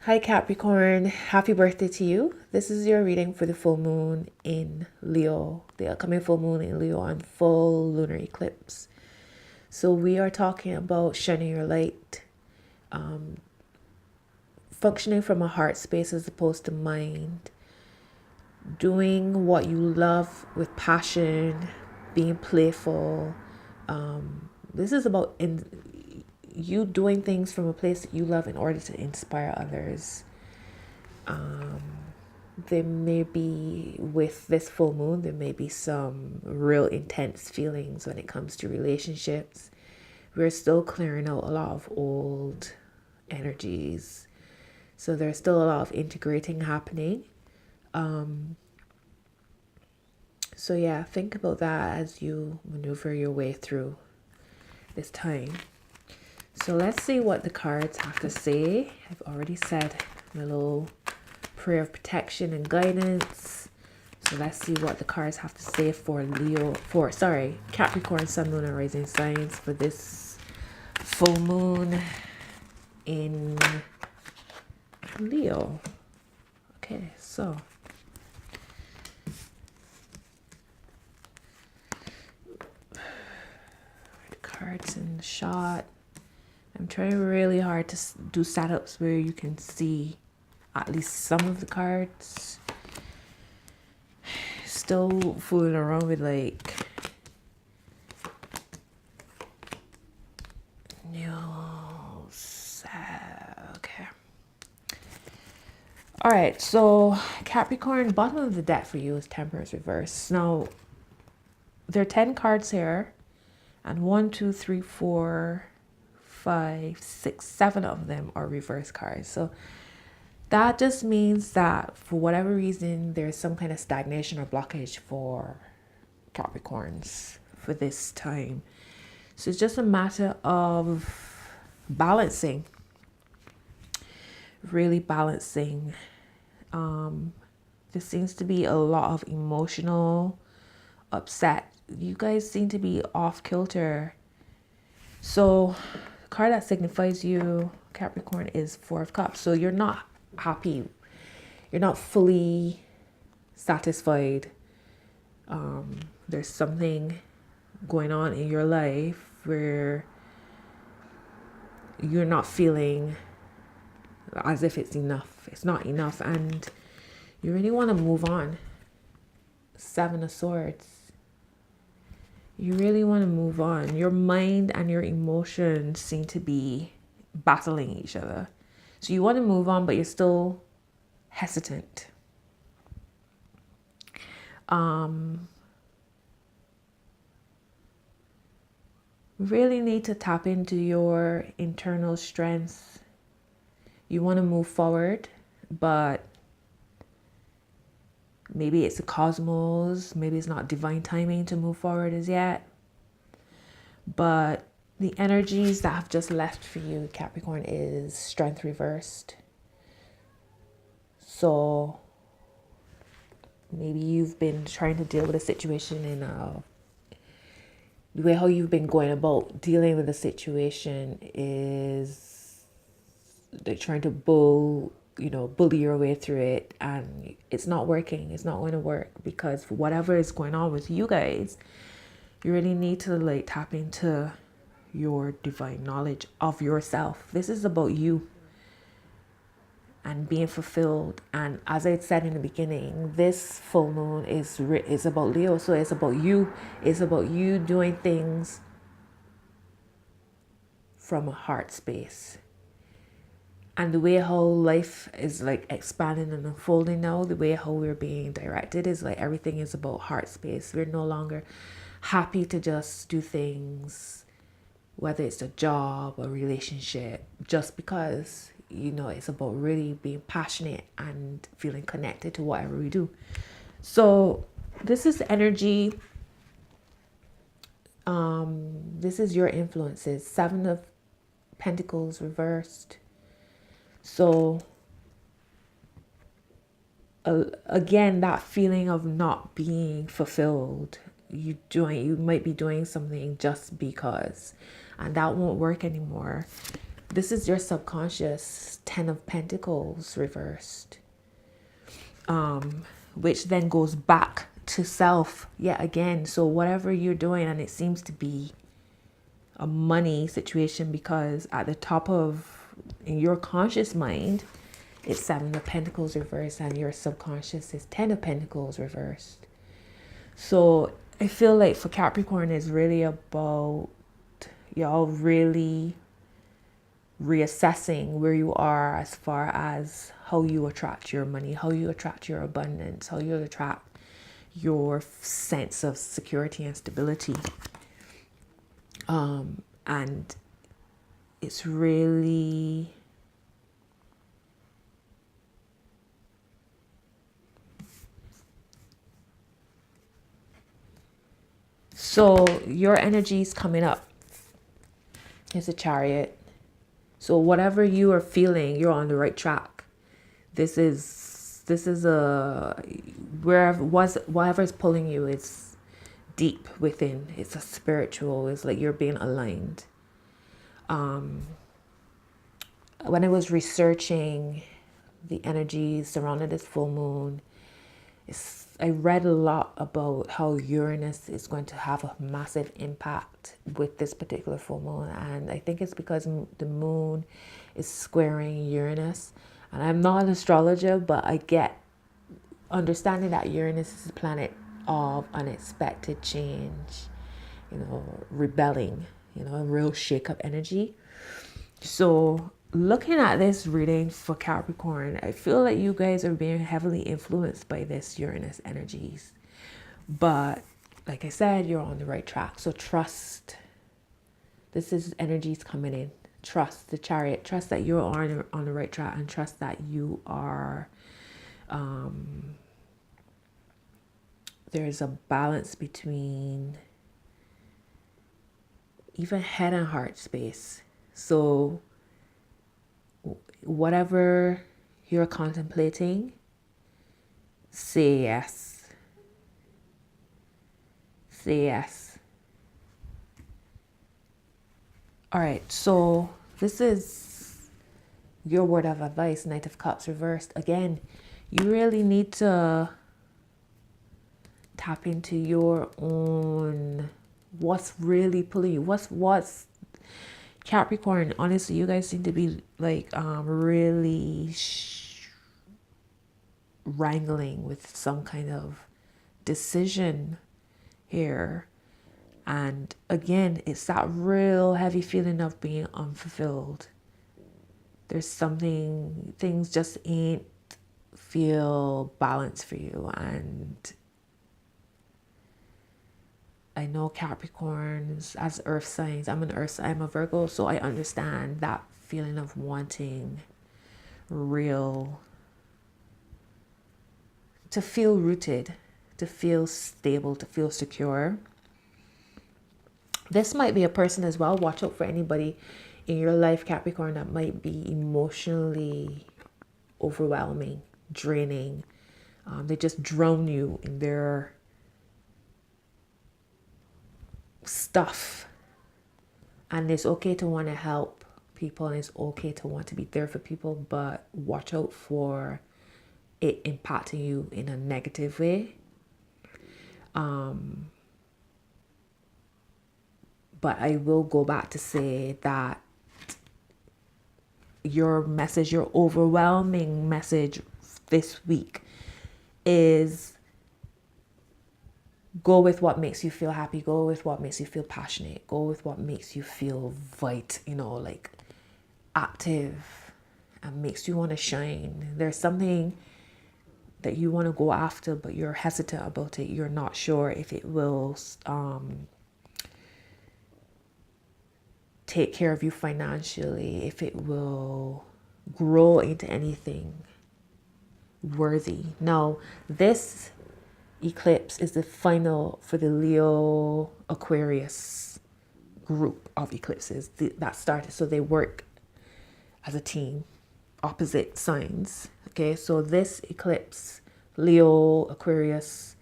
Hi Capricorn, happy birthday to you. This is your reading for the full moon in Leo, the upcoming full moon in Leo on full lunar eclipse. So we are talking about shining your light, functioning from a heart space as opposed to mind, doing what you love with passion, being playful. This is about you doing things from a place that you love in order to inspire others. There may be, with this full moon, there may be some real intense feelings when it comes to relationships. We're still clearing out a lot of old energies. So there's still a lot of integrating happening. So yeah, think about that as you maneuver your way through this time. So let's see what the cards have to say. I've already said my little prayer of protection and guidance. So let's see what the cards have to say for Capricorn, Sun, Moon, and Rising signs for this full moon in Leo. Okay, so the cards in the shot. I'm trying really hard to do setups where you can see at least some of the cards. Still fooling around with like news. Okay. All right. So Capricorn, bottom of the deck for you is Temperance reverse. Now there are 10 cards here, and 1, 2, 3, 4, 5, 6, 7 of them are reverse cards. So that just means that for whatever reason, there's some kind of stagnation or blockage for Capricorns for this time. So it's just a matter of balancing, really balancing. There seems to be a lot of emotional upset. You guys seem to be off kilter. So the card that signifies you, Capricorn, is Four of Cups. So you're not happy. You're not fully satisfied. There's something going on in your life where you're not feeling as if it's enough. It's not enough, and you really want to move on. Seven of Swords. You really want to move on. Your mind and your emotions seem to be battling each other. So you want to move on, but you're still hesitant. Really need to tap into your internal strengths. You want to move forward, but maybe it's the cosmos, maybe it's not divine timing to move forward as yet. But the energies that have just left for you, Capricorn, is Strength reversed. So maybe you've been trying to deal with a situation in the way how you've been going about dealing with the situation is they're trying to bully your way through it, and it's not working. It's not going to work because whatever is going on with you guys, you really need to like tap into your divine knowledge of yourself. This is about you and being fulfilled. And as I said in the beginning, this full moon is about Leo, so it's about you. It's about you doing things from a heart space. And the way how life is like expanding and unfolding now, the way how we're being directed is like everything is about heart space. We're no longer happy to just do things, whether it's a job or relationship, just because, it's about really being passionate and feeling connected to whatever we do. So this is energy. This is your influences. 7 of Pentacles reversed. So again, that feeling of not being fulfilled. You might be doing something just because, and that won't work anymore. This is your subconscious, 10 of Pentacles reversed, which then goes back to self yet again. So whatever you're doing, and it seems to be a money situation, because at the top of in your conscious mind, it's 7 of Pentacles reversed, and your subconscious is 10 of Pentacles reversed. So I feel like for Capricorn, it's really about y'all really reassessing where you are as far as how you attract your money, how you attract your abundance, how you attract your sense of security and stability. And it's really so your energy is coming up. It's a Chariot. So whatever you are feeling, you're on the right track. This is a whatever is pulling you, it's deep within. It's a spiritual. It's like you're being aligned. When I was researching the energies surrounding this full moon, I read a lot about how Uranus is going to have a massive impact with this particular full moon. And I think it's because the moon is squaring Uranus. And I'm not an astrologer, but I get understanding that Uranus is a planet of unexpected change, rebelling, a real shake-up energy. So looking at this reading for Capricorn, I feel like you guys are being heavily influenced by this Uranus energies. But like I said, you're on the right track. So trust. This is energies coming in. Trust the Chariot. Trust that you're on the right track, and trust that you are there's a balance between even head and heart space. So whatever you're contemplating, say yes. Say yes. All right, so this is your word of advice, Knight of Cups reversed. Again, you really need to tap into your own, what's really pulling you. What's Capricorn, honestly, you guys seem to be like really wrangling with some kind of decision here. And again, it's that real heavy feeling of being unfulfilled. There's something, things just ain't feel balanced for you. And I know Capricorns as earth signs. I'm an earth sign, I'm a Virgo, so I understand that feeling of wanting real, to feel rooted, to feel stable, to feel secure. This might be a person as well. Watch out for anybody in your life, Capricorn, that might be emotionally overwhelming, draining. They just drown you in their stuff. And it's okay to want to help people, and it's okay to want to be there for people, but watch out for it impacting you in a negative way. But I will go back to say that your message, your overwhelming message this week is go with what makes you feel happy, go with what makes you feel passionate, go with what makes you feel like active and makes you want to shine. There's something that you want to go after, but you're hesitant about it. You're not sure if it will take care of you financially, if it will grow into anything worthy. Now, this eclipse is the final for the Leo Aquarius group of eclipses that started. So they work as a team, opposite signs. Okay, so this eclipse, Leo Aquarius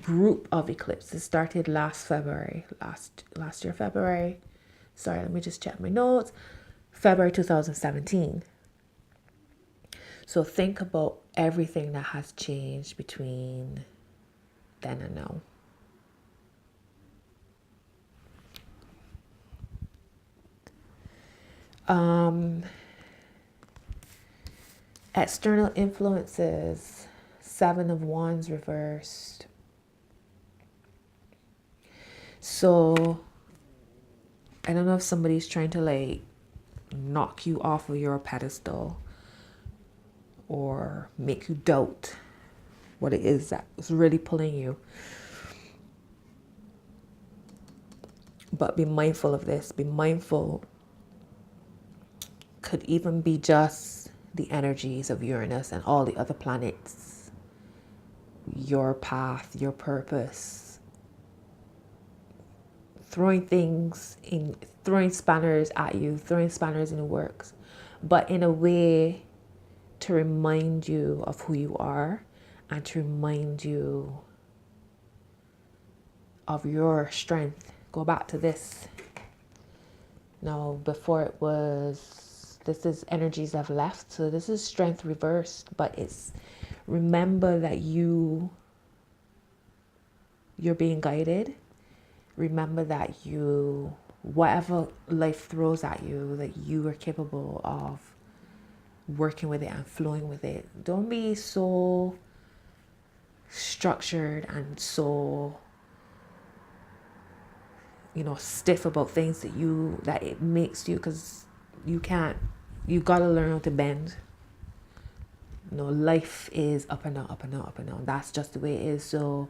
group of eclipses, started last year February. Sorry, let me just check my notes. February 2017. So think about everything that has changed between then and now. External influences, 7 of Wands reversed. So I don't know if somebody's trying to like knock you off of your pedestal or make you doubt what it is that's really pulling you. But be mindful of this. Be mindful. Could even be just the energies of Uranus and all the other planets. Your path, your purpose. Throwing spanners at you, throwing spanners in the works. But in a way to remind you of who you are and to remind you of your strength. Go back to this. Now, before it was, this is energies have left. So this is strength reversed, but it's remember that you're being guided. Remember that whatever life throws at you, that you are capable of working with it and flowing with it. Don't be so structured and so stiff about things that it makes you, because you gotta learn how to bend. Life is up and down, up and down, up and down. That's just the way it is. So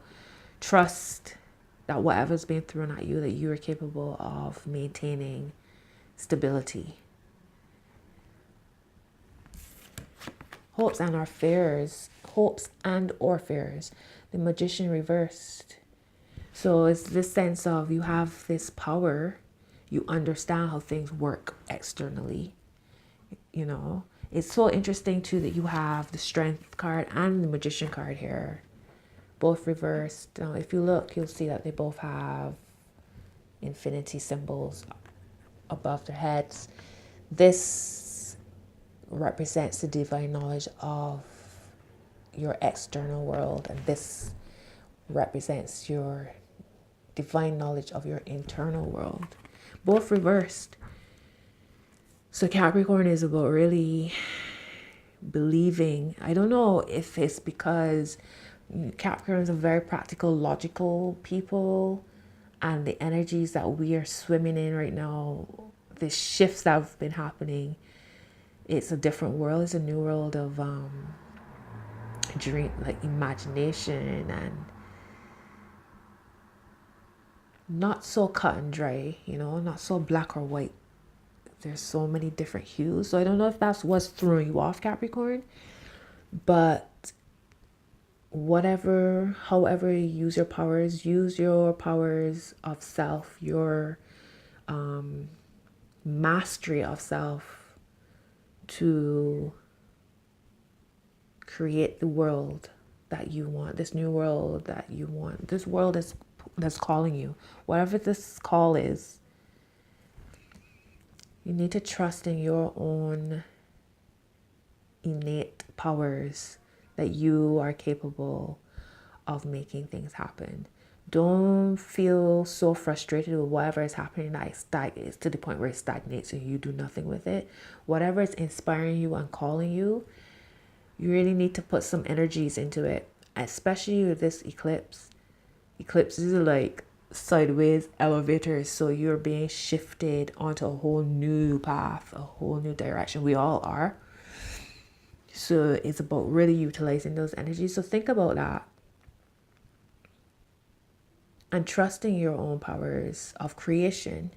trust that whatever's being thrown at you, that you are capable of maintaining stability. Hopes and or fears. The Magician reversed. So it's this sense of you have this power. You understand how things work externally. It's so interesting too that you have the Strength card and the Magician card here, both reversed. Now, if you look, you'll see that they both have infinity symbols above their heads. This represents the divine knowledge of your external world, and this represents your divine knowledge of your internal world, both reversed. So Capricorn is about really believing. I don't know if it's because Capricorns are very practical, logical people, and the energies that we are swimming in right now, the shifts that have been happening, it's a different world. It's a new world of dream, like imagination, and not so cut and dry, not so black or white. There's so many different hues. So I don't know if that's what's throwing you off, Capricorn, but however you use your powers of self, your mastery of self, to create the world that you want, this new world that you want, this world that's calling you. Whatever this call is, you need to trust in your own innate powers, that you are capable of making things happen. Don't feel so frustrated with whatever is happening that it's to the point where it stagnates and you do nothing with it. Whatever is inspiring you and calling you, you really need to put some energies into it, especially with this eclipse. Eclipses are like sideways elevators, so you're being shifted onto a whole new path, a whole new direction. We all are. So it's about really utilizing those energies. So think about that and trusting your own powers of creation.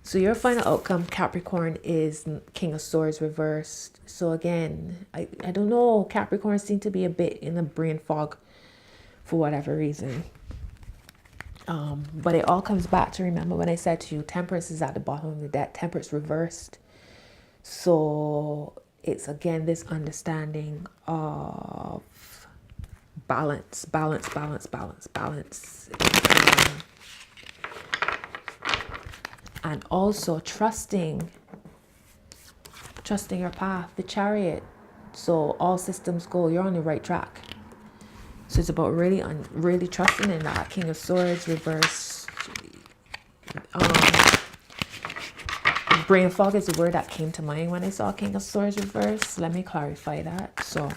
So your final outcome, Capricorn, is King of Swords reversed. So again, I don't know, Capricorn seem to be a bit in a brain fog for whatever reason. But it all comes back to, remember when I said to you, Temperance is at the bottom of the deck. Temperance reversed. So it's again this understanding of balance. And also trusting trusting your path, the Chariot. So all systems go, you're on the right track. So it's about really trusting in that. King of Swords reverse. Brain fog is the word that came to mind when I saw King of Swords reverse. Let me clarify that. So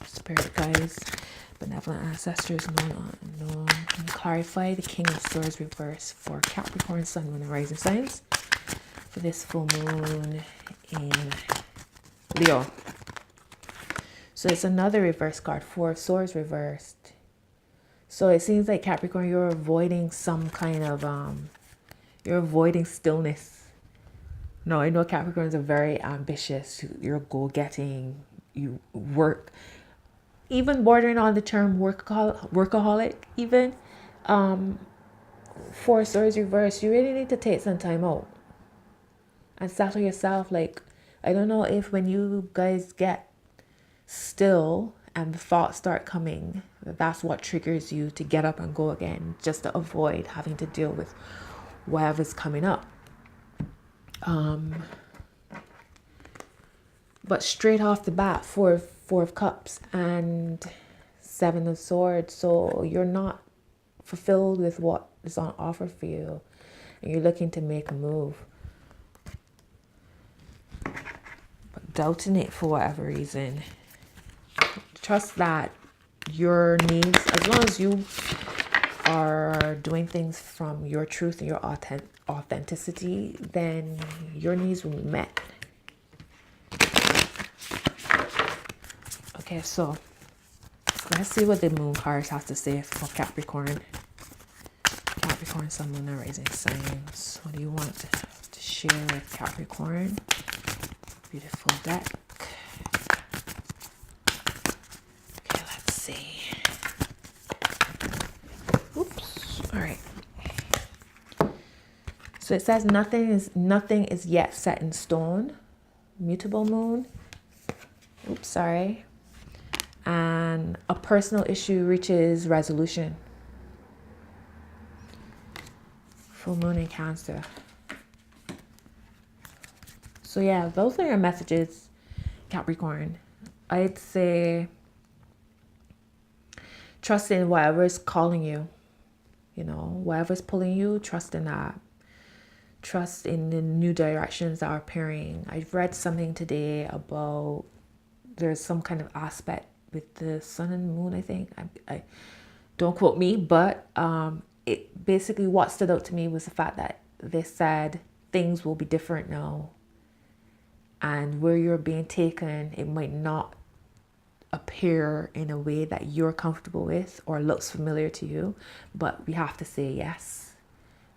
spirit guides, benevolent ancestors, known, unknown. Can you clarify the King of Swords reverse for Capricorn, Sun, Moon, and Rising signs for this full moon in Leo? So it's another reverse card, Four of Swords reversed. So it seems like Capricorn, you're avoiding some kind of you're avoiding stillness. No, I know Capricorns are very ambitious. You're goal-getting. You work, even bordering on the term workaholic. Even Four Swords reverse. You really need to take some time out and settle yourself. Like, I don't know if when you guys get still and the thoughts start coming, that's what triggers you to get up and go again, just to avoid having to deal with whatever's coming up. But straight off the bat, four of Cups and Seven of Swords. So you're not fulfilled with what is on offer for you, and you're looking to make a move, but doubting it for whatever reason. Trust that your needs, as long as you are doing things from your truth and your authenticity, then your needs will be met. Okay, so let's see what the moon cards has to say for Capricorn. Capricorn, Sun, Moon, and Rising signs. What do you want to share with Capricorn? Beautiful deck. Okay, let's see. Oops. All right. So it says nothing is yet set in stone. Mutable moon. Oops, sorry. And a personal issue reaches resolution. Full moon in Cancer. So yeah, those are your messages, Capricorn. I'd say trust in whatever is calling you. You know, whatever's pulling you, trust in that. Trust in the new directions that are appearing. I've read something today about there's some kind of aspect with the sun and moon, I think. I don't quote me, but it basically, what stood out to me was the fact that they said things will be different now, and where you're being taken, it might not appear in a way that you're comfortable with or looks familiar to you, but we have to say yes.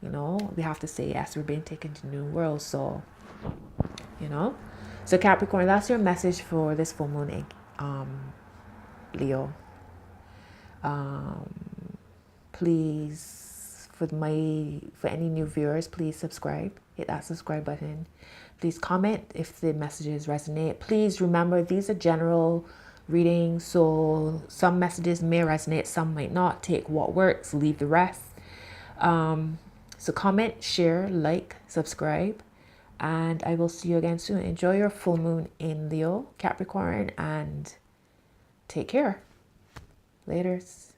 You know, we have to say yes. We're being taken to new worlds. So, you know, so Capricorn, that's your message for this full moon in Leo. Please, for any new viewers, please subscribe. Hit that subscribe button. Please comment if the messages resonate. Please remember, these are general readings, so some messages may resonate, some might not. Take what works, leave the rest. So comment, share, like, subscribe, and I will see you again soon. Enjoy your full moon in Leo, Capricorn, and take care. Laters.